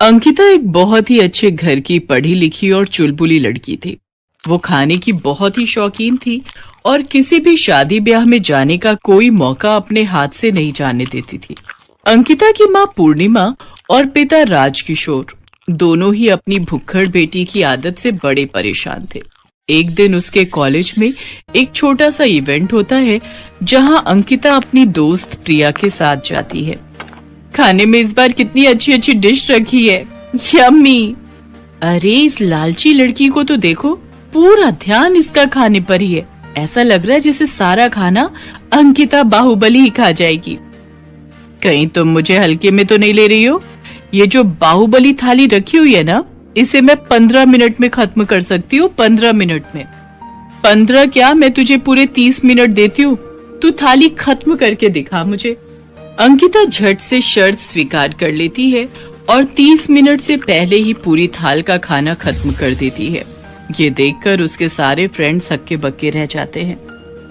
अंकिता एक बहुत ही अच्छे घर की पढ़ी लिखी और चुलबुली लड़की थी। वो खाने की बहुत ही शौकीन थी और किसी भी शादी ब्याह में जाने का कोई मौका अपने हाथ से नहीं जाने देती थी। अंकिता की माँ पूर्णिमा और पिता राजकिशोर दोनों ही अपनी भुक्खड़ बेटी की आदत से बड़े परेशान थे। एक दिन उसके कॉलेज में एक छोटा सा इवेंट होता है जहां अंकिता अपनी दोस्त प्रिया के साथ जाती है। खाने में इस बार कितनी अच्छी अच्छी डिश रखी है, यम्मी। अरे इस लालची लड़की को तो देखो, पूरा ध्यान इसका खाने पर ही है। ऐसा लग रहा है जैसे सारा खाना अंकिता बाहुबली ही खा जाएगी। कहीं तुम मुझे हल्के में तो नहीं ले रही हो? ये जो बाहुबली थाली रखी हुई है ना, इसे मैं 15 मिनट में खत्म कर सकती हूँ। 15 मिनट में। 15 क्या, मैं तुझे पूरे 30 मिनट देती हूँ। तू थाली खत्म करके दिखा मुझे। अंकिता झट से शर्त स्वीकार कर लेती है और 30 मिनट से पहले ही पूरी थाल का खाना खत्म कर देती है। ये देखकर उसके सारे फ्रेंड्स हक्के बक्के रह जाते हैं।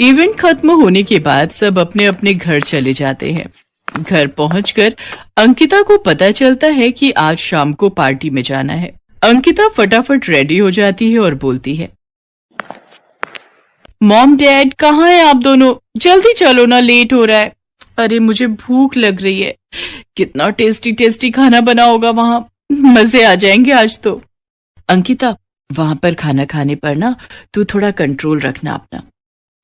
इवेंट खत्म होने के बाद सब अपने अपने घर चले जाते हैं। घर पहुंचकर अंकिता को पता चलता है कि आज शाम को पार्टी में जाना है। अंकिता फटाफट रेडी हो जाती है और बोलती है, मॉम डैड कहाँ है आप दोनों? जल्दी चलो ना, लेट हो रहा है। अरे मुझे भूख लग रही है। कितना टेस्टी टेस्टी खाना बना होगा वहां, मजे आ जाएंगे आज तो। अंकिता, वहां पर खाना खाने पर ना तू थोड़ा कंट्रोल रखना अपना।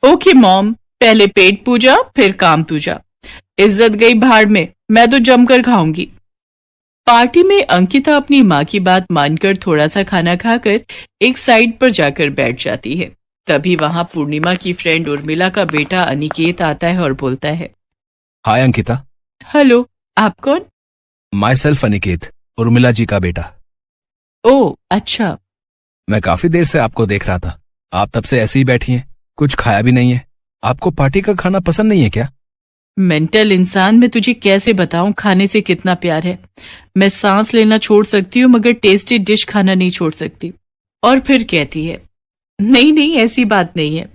ओके मॉम, पहले पेट पूजा फिर काम तुझा। इज्जत गई भाड़ में, मैं तो जमकर खाऊंगी। पार्टी में अंकिता अपनी माँ की बात मानकर थोड़ा सा खाना खाकर एक साइड पर जाकर बैठ जाती है। तभी वहां पूर्णिमा की फ्रेंड उर्मिला का बेटा अनिकेत आता है और बोलता है, हाय अंकिता। हेलो, आप कौन? माई सेल्फ अनिकेत, उर्मिला जी का बेटा। ओह अच्छा। मैं काफी देर से आपको देख रहा था। आप तब से ऐसे ही बैठी हैं, कुछ खाया भी नहीं है। आपको पार्टी का खाना पसंद नहीं है क्या? मेंटल इंसान, मैं तुझे कैसे बताऊं खाने से कितना प्यार है। मैं सांस लेना छोड़ सकती हूँ मगर टेस्टी डिश खाना नहीं छोड़ सकती। और फिर कहती है, नहीं नहीं ऐसी बात नहीं है।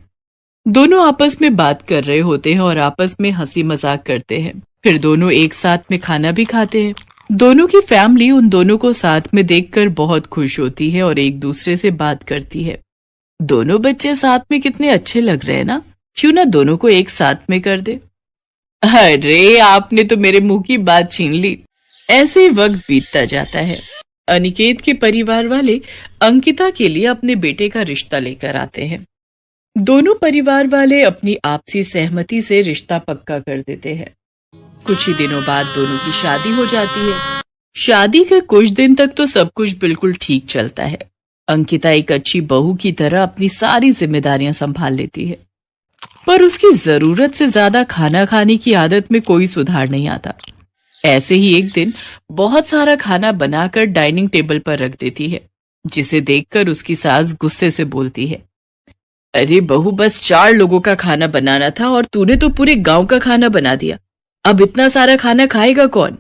दोनों आपस में बात कर रहे होते हैं और आपस में हंसी मजाक करते हैं। फिर दोनों एक साथ में खाना भी खाते हैं। दोनों की फैमिली उन दोनों को साथ में देखकर बहुत खुश होती है और एक दूसरे से बात करती है। दोनों बच्चे साथ में कितने अच्छे लग रहे हैं ना, क्यों ना दोनों को एक साथ में कर दे। अरे आपने तो मेरे मुंह की बात छीन ली। ऐसे ही वक्त बीतता जाता है। अनिकेत के परिवार वाले अंकिता के लिए अपने बेटे का रिश्ता लेकर आते हैं। दोनों परिवार वाले अपनी आपसी सहमति से रिश्ता पक्का कर देते हैं। कुछ ही दिनों बाद दोनों की शादी हो जाती है। शादी के कुछ दिन तक तो सब कुछ बिल्कुल ठीक चलता है। अंकिता एक अच्छी बहू की तरह अपनी सारी जिम्मेदारियां संभाल लेती है, पर उसकी जरूरत से ज्यादा खाना खाने की आदत में कोई सुधार नहीं आता। ऐसे ही एक दिन बहुत सारा खाना बनाकर डाइनिंग टेबल पर रख देती है, जिसे देखकर उसकी सास गुस्से से बोलती है, अरे बहू, बस 4 लोगों का खाना बनाना था और तूने तो पूरे गांव का खाना बना दिया। अब इतना सारा खाना खाएगा कौन?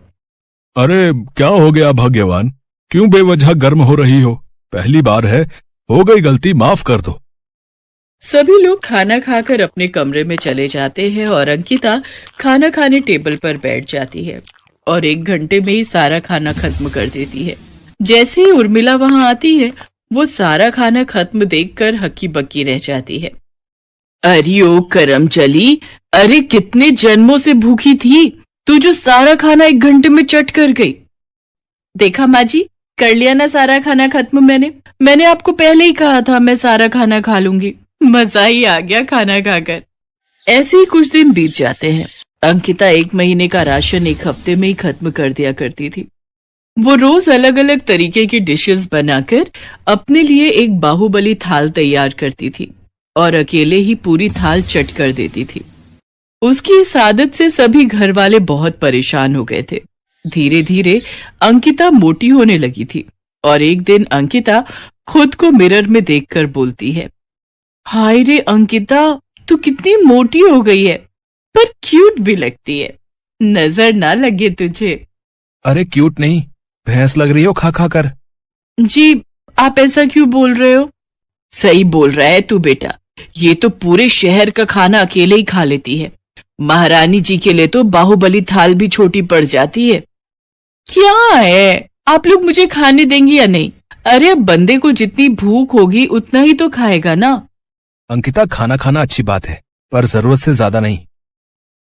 अरे क्या हो गया भाग्यवान, क्यों बेवजह गर्म हो रही हो? पहली बार है, हो गई गलती, माफ कर दो। सभी लोग खाना खाकर अपने कमरे में चले जाते हैं और अंकिता खाना खाने टेबल पर बैठ जाती है और 1 घंटे में ही सारा खाना खत्म कर देती है। जैसे ही उर्मिला वहां आती है, वो सारा खाना खत्म देखकर हक्की बक्की रह जाती है। अरे ओ करम चली, अरे कितने जन्मों से भूखी थी तू, जो सारा खाना 1 घंटे में चट कर गई। देखा माँ जी, कर लिया ना सारा खाना खत्म। मैंने आपको पहले ही कहा था मैं सारा खाना खा लूंगी। मजा ही आ गया खाना खाकर। ऐसे ही कुछ दिन बीत जाते हैं। अंकिता 1 महीने का राशन 1 हफ्ते में ही खत्म कर दिया करती थी। वो रोज अलग अलग तरीके की डिशेस बनाकर अपने लिए एक बाहुबली थाल तैयार करती थी और अकेले ही पूरी थाल चट कर देती थी। उसकी इस आदत से सभी घर वाले बहुत परेशान हो गए थे। धीरे धीरे अंकिता मोटी होने लगी थी और एक दिन अंकिता खुद को मिरर में देखकर बोलती है, हाय रे अंकिता, तू कितनी मोटी हो गई है, पर क्यूट भी लगती है। नजर ना लगे तुझे। अरे क्यूट नहीं, भैंस लग रही हो खा खा कर। जी, आप ऐसा क्यों बोल रहे हो? सही बोल रहा है तू बेटा, ये तो पूरे शहर का खाना अकेले ही खा लेती है। महारानी जी के लिए तो बाहुबली थाल भी छोटी पड़ जाती है। क्या है, आप लोग मुझे खाने देंगे या नहीं? अरे अब बंदे को जितनी भूख होगी उतना ही तो खाएगा ना। अंकिता, खाना खाना अच्छी बात है, पर जरूरत से ज्यादा नहीं।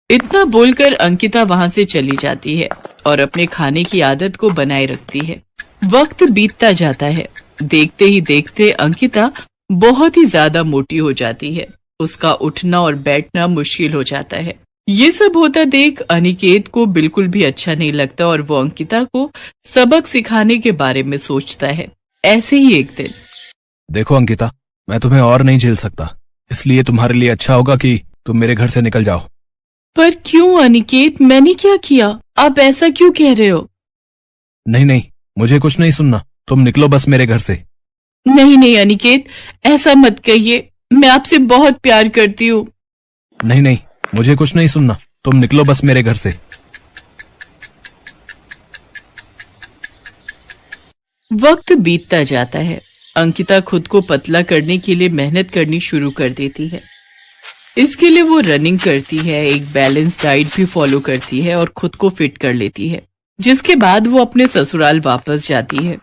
इतना बोलकर अंकिता वहां से चली जाती है और अपने खाने की आदत को बनाए रखती है। वक्त बीतता जाता है। देखते ही देखते अंकिता बहुत ही ज्यादा मोटी हो जाती है। उसका उठना और बैठना मुश्किल हो जाता है। ये सब होता देख अनिकेत को बिल्कुल भी अच्छा नहीं लगता और वो अंकिता को सबक सिखाने के बारे में सोचता है। ऐसे ही एक दिन, देखो अंकिता, मैं तुम्हें और नहीं झेल सकता, इसलिए तुम्हारे लिए अच्छा होगा कि तुम मेरे घर से निकल जाओ। पर क्यों अनिकेत, मैंने क्या किया? आप ऐसा क्यों कह रहे हो? नहीं नहीं, मुझे कुछ नहीं सुनना, तुम निकलो बस मेरे घर से। नहीं नहीं अनिकेत, ऐसा मत कहिए, मैं आपसे बहुत प्यार करती हूँ। नहीं नहीं, मुझे कुछ नहीं सुनना, तुम निकलो बस मेरे घर से। वक्त बीतता जाता है। अंकिता खुद को पतला करने के लिए मेहनत करनी शुरू कर देती है। इसके लिए वो रनिंग करती है, एक बैलेंस डाइट भी फॉलो करती है और खुद को फिट कर लेती है। जिसके बाद वो अपने ससुराल वापस जाती है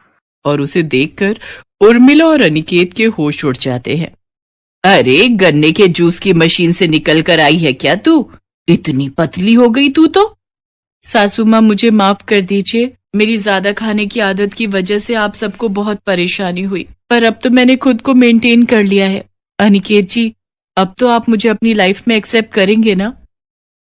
और उसे देखकर उर्मिला और अनिकेत के होश उड़ जाते हैं। अरे गन्ने के जूस की मशीन से निकल कर आई है क्या तू? इतनी पतली हो गई तू तो। सासू माँ, मुझे माफ कर दीजिए, मेरी ज्यादा खाने की आदत की वजह से आप सबको बहुत परेशानी हुई, पर अब तो मैंने खुद को मेंटेन कर लिया है। अनिकेत जी, अब तो आप मुझे अपनी लाइफ में एक्सेप्ट करेंगे ना?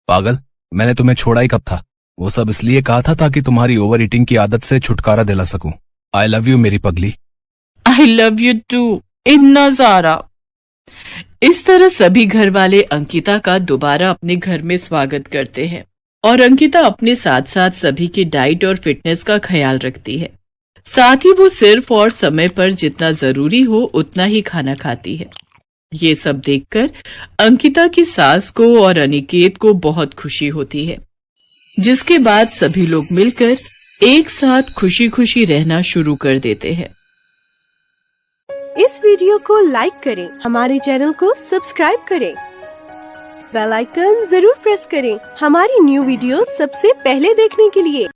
पागल, मैंने तुम्हें छोड़ा ही कब था? वो सब इसलिए कहा था ताकि तुम्हारी ओवर ईटिंग की आदत से छुटकारा दिला सकूं। आई लव यू मेरी पगली। आई लव यू टू इन्ना ज़ारा। इस तरह सभी घर वाले अंकिता का दोबारा अपने घर में स्वागत करते हैं और अंकिता अपने साथ साथ सभी की डाइट और फिटनेस का ख्याल रखती है। साथ ही वो सिर्फ और समय पर जितना जरूरी हो उतना ही खाना खाती है। ये सब देखकर अंकिता की सास को और अनिकेत को बहुत खुशी होती है, जिसके बाद सभी लोग मिलकर एक साथ खुशी खुशी रहना शुरू कर देते हैं। इस वीडियो को लाइक करें, हमारे चैनल को सब्सक्राइब करें, बेल आइकन जरूर प्रेस करें हमारी न्यू वीडियो सबसे पहले देखने के लिए।